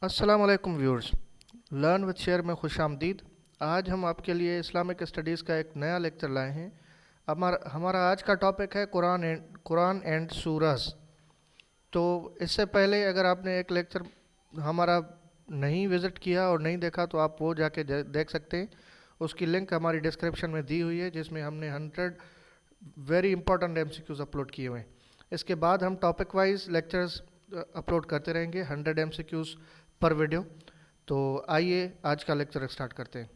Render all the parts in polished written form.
अस्सलाम वालेकुम viewers. Learn with share में खुश आमदीद। आज हम आपके लिए इस्लामिक स्टडीज़ का एक नया लेक्चर लाए हैं। हमारा आज का टॉपिक है कुरान एंड सूरज। तो इससे पहले अगर आपने एक लेक्चर हमारा नहीं विज़िट किया और नहीं देखा तो आप वो जाके देख सकते हैं। उसकी लिंक हमारी डिस्क्रिप्शन में दी हुई है, जिसमें हमने 100 वेरी इंपॉर्टेंट एमसीक्यूज़ अपलोड किए हुए हैं। इसके बाद हम टॉपिक वाइज लेक्चर्स अपलोड करते रहेंगे, 100 एमसीक्यूज़ पर वीडियो। तो आइए आज का लेक्चर स्टार्ट करते हैं।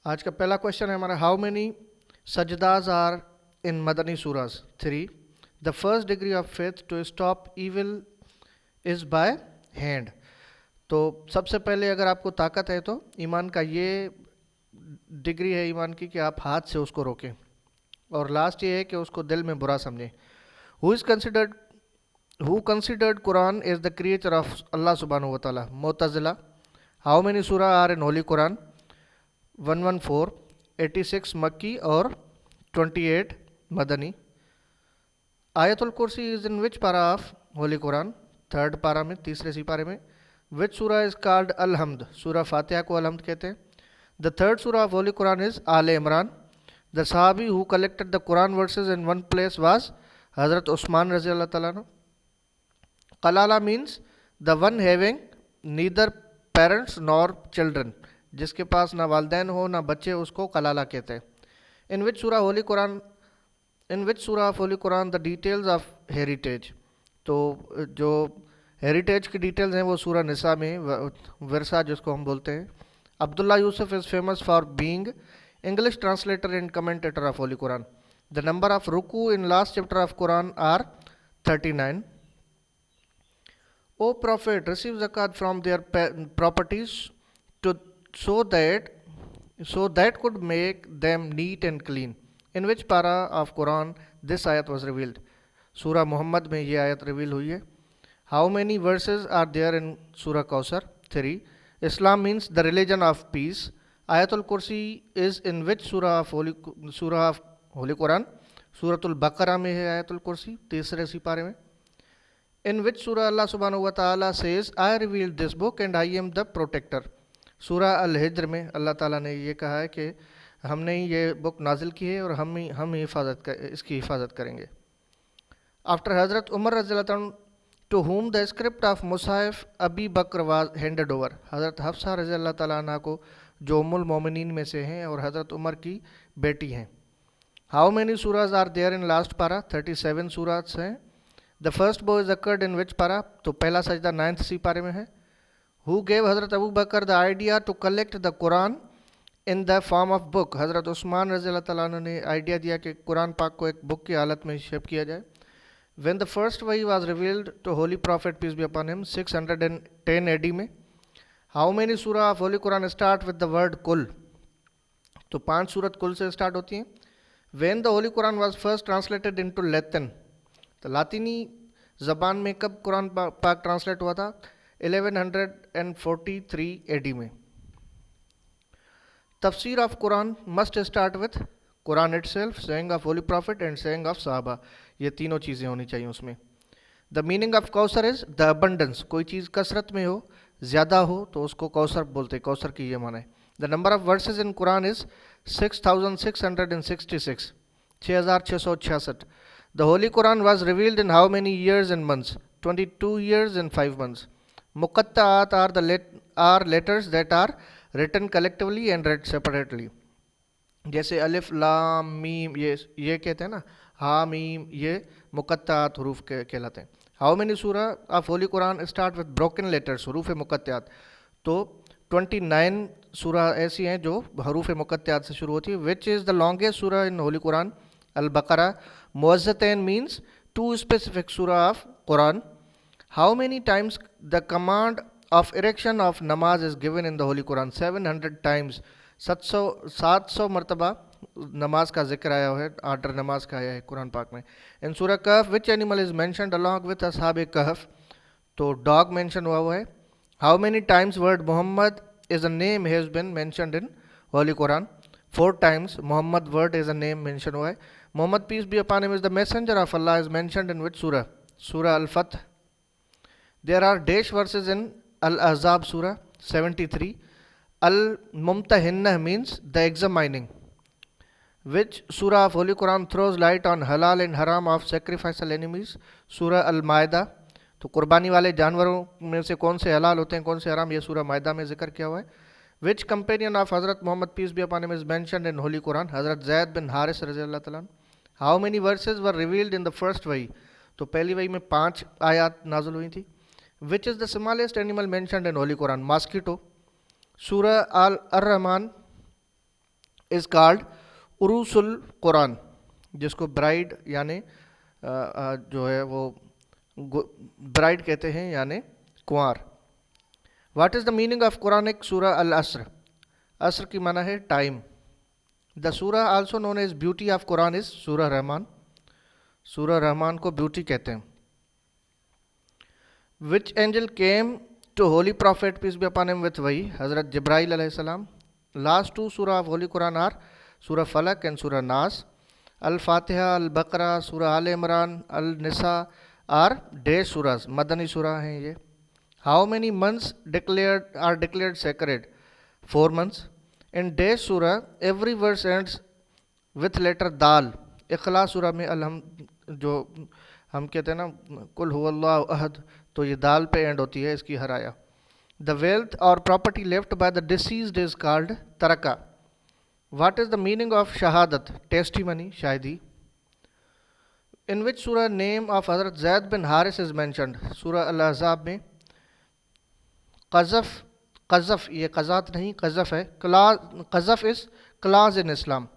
आज का पहला क्वेश्चन है हमारा, हाउ मेनी सजदाज आर इन मदनी सूराज? 3। The first degree of faith to stop evil is by hand. तो सबसे पहले अगर आपको ताकत है तो ईमान का ये डिग्री है ईमान की कि आप हाथ से उसको रोकें, और लास्ट ये है कि उसको दिल में बुरा समझें। Who considered Quran is the creature of Allah सुब्हानहू व तआला? मुतज़िला। How many surah are in holy Quran? 114, 86 मक्की और 28 मदनी। आयतुल कुर्सी इज इन विच पारा ऑफ होली कुरान? थर्ड पारा में, तीसरे सिपारे में। विच सूरा इज कॉल्ड अल हम्द? सूरा फातिहा को अल हम्द कहते हैं। The third surah of holy Quran is आले इमरान। द सहाबी who collected the Quran verses in one place was हजरत उस्मान रजी अल्लाह तआला अन्हु। कलाला means the one having neither parents nor children, जिसके पास ना वालदैन हो ना बच्चे, उसको कलाला कहते हैं। इन विच सूरा होली कुरान इन विच सूरा of holy Quran the details of heritage? तो जो हेरिटेज की डिटेल्स हैं वो सूरा निसा में, विरसा जिसको हम बोलते हैं। Abdullah Yusuf is famous for being English translator and commentator of holy Quran. The number of रुकू in last chapter of Quran are 39. O Prophet, receive zakat from their properties to so that could make them neat and clean. In which para of Quran this ayat was revealed? Surah Muhammad में ये आयत reveal हुई है। How many verses are there in Surah Kausar? 3. Islam means the religion of peace. Ayatul Kursi is in which surah of Holy Quran? Suratul Baqarah में है आयतुल कुर्सी, तीसरे सिपारे में। In which surah Allah subhanahu wa ta'ala says, I revealed this book and I am the protector? सूरा अल हिज्र में अल्लाह ताला ने ये कहा है कि हमने ही ये बुक नाजिल की है और हम इसकी हिफाजत करेंगे। आफ्टर हज़रत उमर रज़ियल्लाहु अन्हु to whom the script of मुसाहिफ अबी बकर was handed over? हज़रत हफ्सा रज़ियल्लाहु ताला अन्हा को, जो उम्मुल मोमिनीन में से हैं और हज़रत उमर की बेटी हैं। How many surahs are there in last para? 37 सूराज हैं। The first bow is occurred in which para? तो पहला सजदा 9th सी पारे में है। हु गेव हज़रत Abu Bakr the idea to collect the Quran in the form of book? हज़रत उस्मान रज़ियल्लाहु ताला अन्हु ने आइडिया दिया कि कुरान पाक को एक बुक की हालत में शेप किया जाए। When the first wahi was revealed to holy prophet peace be upon him? 610 AD में। हाउ मेनी सूरा of holy Quran start with the word qul? तो 5 सूरत कुल से स्टार्ट होती हैं। When the holy Quran was first translated into Latin? तो लातीनी ज़बान में कब कुरान पाक ट्रांसलेट हुआ था? 1143 एडी में। तफसीर of Quran must start with Quran itself, saying of holy prophet and saying of साहबा। ये तीनों चीज़ें होनी चाहिए उसमें। The meaning of Kausar is the abundance. कोई चीज़ कसरत में हो, ज़्यादा हो, तो उसको कौसर बोलते हैं। कौसर की ये माने। The number of versus in Quran is 6666, 6666। The Holy Quran was revealed in how many years and months? 22 years and 5 months. Muqatta'at are letters that are written collectively and read separately. जैसे अलिफ लाम मीम, ये कहते हैं ना, हा meme, ये मुकत्तात हरूफ कहलाते हैं। हाउ मेनी सूरा of holy Quran start with broken letters, हरूफ मुकत्तात? तो 29 सूरा ऐसी हैं जो हरूफ मुकत्तात से शुरू होती है। विच इज़ द लॉन्गेस्ट सूरा इन होली कुरान? अल बकरा। मुअज़्ज़तैन means 2 specific surah of Quran. How many times the command of erection of namaz is given in the Holy Quran? 700 times. 700 मरतबा नमाज का जिक्र आया है, आर्डर नमाज का आया है कुरान पाक में। इन सूरह कहफ which animal is mentioned along with असहाब कहफ? तो डॉग मेंशन हुआ है। How many times word Muhammad is a name has been mentioned in holy Quran? 4 times Muhammad word is a name mention हुआ है। Muhammad peace be upon him is the messenger of Allah is mentioned in which surah? Surah Al-Fath. There are dash verses in Al-Ahzab Surah 73. Al-Mumtahinnah means the examining. Which surah of Holy Quran throws light on halal and haram of sacrificial enemies? Surah Al-Maida. तो कुर्बानी वाले जानवरों में से कौन से हलाल होते हैं, कौन से हराम, ये सूरह मायदा में जिक्र किया हुआ है. Which companion of Hazrat Muhammad peace be upon him is mentioned in Holy Quran? Hazrat Zaid bin Haris रज़ियल्लाहु तआला अन्हु. How many verses were revealed in the first वही? तो पहली वही में 5 आयत नाजुल हुई थी. Which is the smallest animal mentioned in Holy Quran? Mosquito. Surah Al-Rahman is called उरूसुल Quran, जिसको ब्राइड यानी जो है वो ब्राइड कहते हैं यानी कुंवार. What is the meaning of Quranic surah अल असर? असर की माना है time. The surah also known as beauty of Quran is surah रहमान. सूरा रहमान को ब्यूटी कहते हैं. Which angel came to holy prophet peace be upon him with वही? हजरत जिब्राइल अलैहिस्सलाम. लास्ट 2 सूरा ऑफ होली कुरान आर सूरह फलक एंड सूरह नास. अल फातिहा, अल बकरा, सूरह आल इमरान, अल निसा आर डे सूरास, मदनी सूरह हैं ये. How many months declared sacred? 4 months. In the surah every verse ends with letter दाल. इखलास सूरह में अलहम जो हम कहते हैं ना कुल हुवल्लाहु अहद, तो ये दाल पे एंड होती है इसकी हर आया. द वेल्थ और property left by the deceased is called तरका. What is the meaning of shahadat? Testimony, shahidi. In which surah name of Hazrat Zaid bin Haris is mentioned? Surah Al-Ahzab में. Qazaf, Qazaf, ये Qazat नहीं Qazaf है. Qazaf is clause in Islam.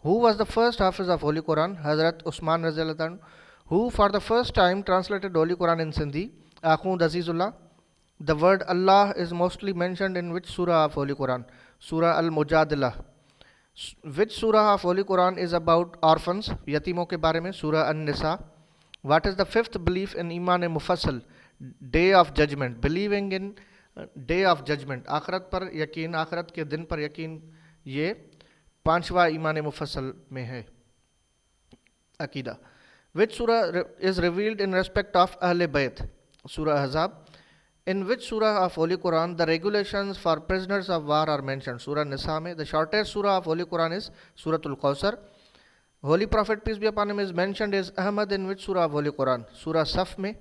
Who was the first Hafiz of Holy Quran? Hazrat Usman रज़ियल्लाहु अन्हु. Who for the first time translated Holy Quran in Sindhi? Akhund Azizullah. The word Allah is mostly mentioned in which surah of Holy Quran? Surah Al-Mujadilah. Which surah of Holy Quran is about orphans, यतीमों के बारे में? सूरह an-Nisa. What is the 5th belief in Iman मुफस्सल? Day of judgment. Believing in day of judgment. आखरत पर यकीन, आखरत के दिन पर यकीन, ये 5वां ईमान मुफस्सल में है अकीदा. Which surah is revealed in respect of Ahle Bayt? Surah Ahzab. In which surah of Holy Quran the regulations for prisoners of war are mentioned? Surah Nisa में. The shortest surah of Holy Quran is Suratul Kawthar. Holy Prophet peace be upon him is mentioned as Ahmad in which surah of Holy Quran? Surah Saf में.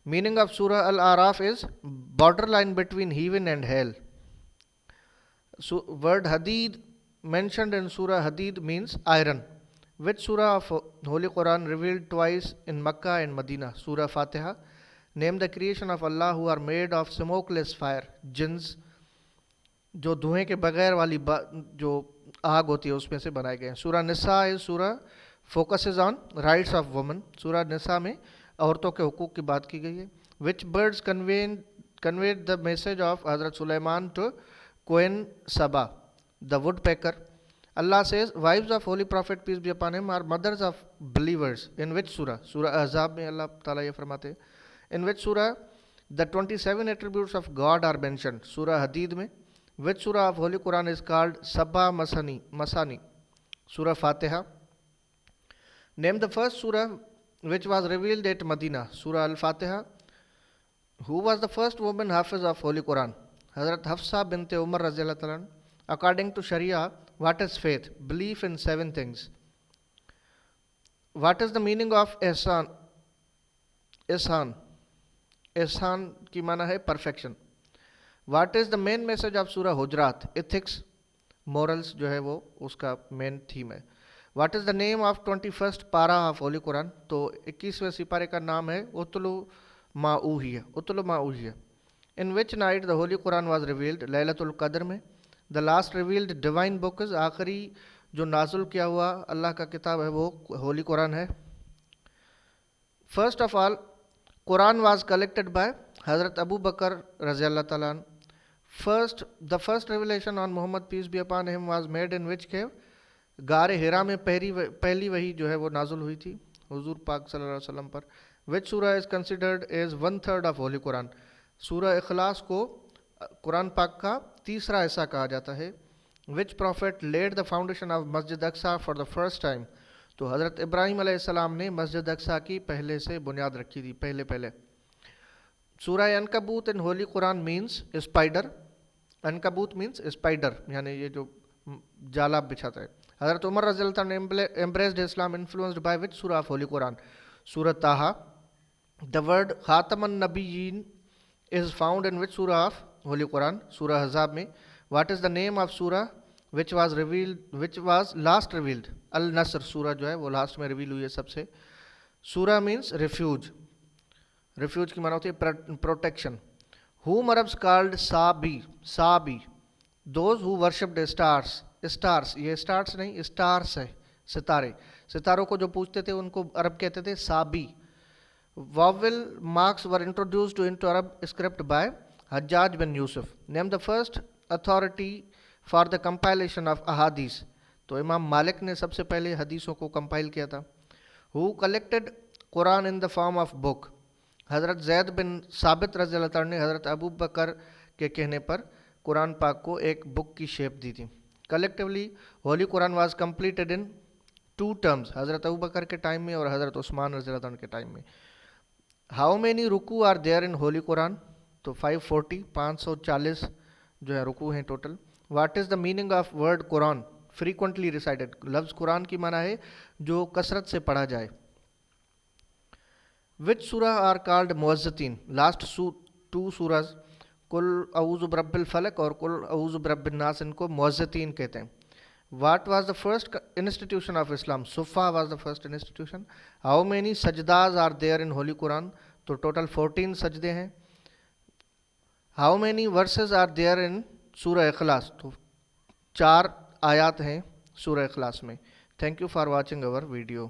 Meaning of Surah Al-Araf is borderline between heaven and hell. Word Hadid mentioned in Surah Hadid means iron. Which surah of Holy Quran revealed twice in Makkah and Medina? Surah Fatiha. Name the creation of Allah who are made of smokeless fire. Jinns, जो धुएं के बगैर वाली जो आग होती है उसमें से बनाए गए हैं. सूरह निसा इज सूरह focuses on rights of women. सूरह निसा में औरतों के हुकूक की बात की गई है. Which birds conveyed the message of Hazrat Sulaiman to queen Saba? The woodpecker. Allah says wives of holy prophet peace be upon him are mothers of believers. In which surah? Surah Ahzab में अल्लाह ताला ये फरमाते हैं. In which surah the 27 attributes of God are mentioned? Surah Hadid में. Which surah of Holy Quran is called Sabba Masani? Surah Fatiha. Name the first surah which was revealed at Medina. Surah Al-Fatiha. Who was the first woman Hafiz of Holy Quran? Hazrat Hafsa bint Umar रज़ियल्लाहु तआला अन्हा. According to Sharia, what is faith? Belief in 7 things. What is the meaning of ihsan? Ihsan की माना है perfection. What is the main message of Surah Hujurat? Ethics, morals जो है वो उसका main theme है. What is the name of 21st para of Holy Quran? तो 21वें सिपारे का नाम है उतलु मा ऊहिया. In which night the Holy Quran was revealed? Lailatul कद्र में. The last revealed divine book is आखिरी जो नाजुल किया हुआ अल्लाह का किताब है वो होली कुरान है. First of all, Quran was collected by Hazrat Abu Bakr रज़ियल्लाहु ताला अन्हु. The first revelation on Muhammad peace be upon him was made in which cave? गारे हिरा में पहली वही जो है वो नाजुल हुई थी हुजूर पाक सल्लल्लाहु अलैहि वसल्लम पर. Which surah is considered as 1/3 of Holy Quran? सूरह इखलास को कुरान पाक का तीसरा हिस्सा कहा जाता है. Which prophet laid the foundation of Masjid Aqsa for the first time? तो हज़रत इब्राहीम अलैहिस्सलाम ने मस्जिद अक्सा की पहले से बुनियाद रखी थी पहले. Surah Ankabut in Holy Quran means spider. Ankabut means spider, यानी ये जो जाला बिछाता है. Hazrat Umar Razil embraced Islam influenced by which surah of Holy Quran? Surah Taha. The word Khataman Nabiyyin is found in which surah of Holy Quran? Surah Ahzab में. What is the name of surah which was last revealed? Al Nasr surah जो है वो last में reveal हुई है सबसे. Surah means refuge. Refuge की माना होती है protection. Whom Arabs called Sabi. Those who worshipped stars. ये stars नहीं, stars है, सितारे. सितारों को जो पूजते थे उनको अरब कहते थे Sabi. Vowel marks were introduced into Arab script by Hajjaj bin Yusuf. Name the first authority for the compilation of ahadith. तो इमाम मालिक ने सबसे पहले हदीसों को कंपाइल किया था. Who collected Quran in the form of book? हज़रत ज़ैद बिन साबित रज़ी अल्लाह तआला ने हज़रत अबू बकर के कहने पर कुरान पाक को एक बुक की शेप दी थी. Collectively Holi Quran was completed in 2 terms, हज़रत अबू बकर के टाइम में और हज़रत उस्मान रज़ी अल्लाह तआला के टाइम में. How many ruku are there in holy Quran? तो 540 जो है रुकू हैं total. What is the meaning of word Quran? Frequently recited. लफ्ज़ कुरान की माना है जो कसरत से पढ़ा जाए. Which surah are called मुअज़्ज़तीन? लास्ट 2 सूरज कुल अऊज़ु बिरब्बिल फलक और कुल अऊज़ु बिरब्बिन नास इनको मुअज़्ज़तीन कहते हैं. What was the first institution of Islam? Sufa was the first institution. How many sajdas are there in Holy Quran? तो टोटल 14 सजदे हैं. How many verses are there in सूरह इखलास? तो 4 आयात हैं सूरह इखलास में. Thank you for watching our video.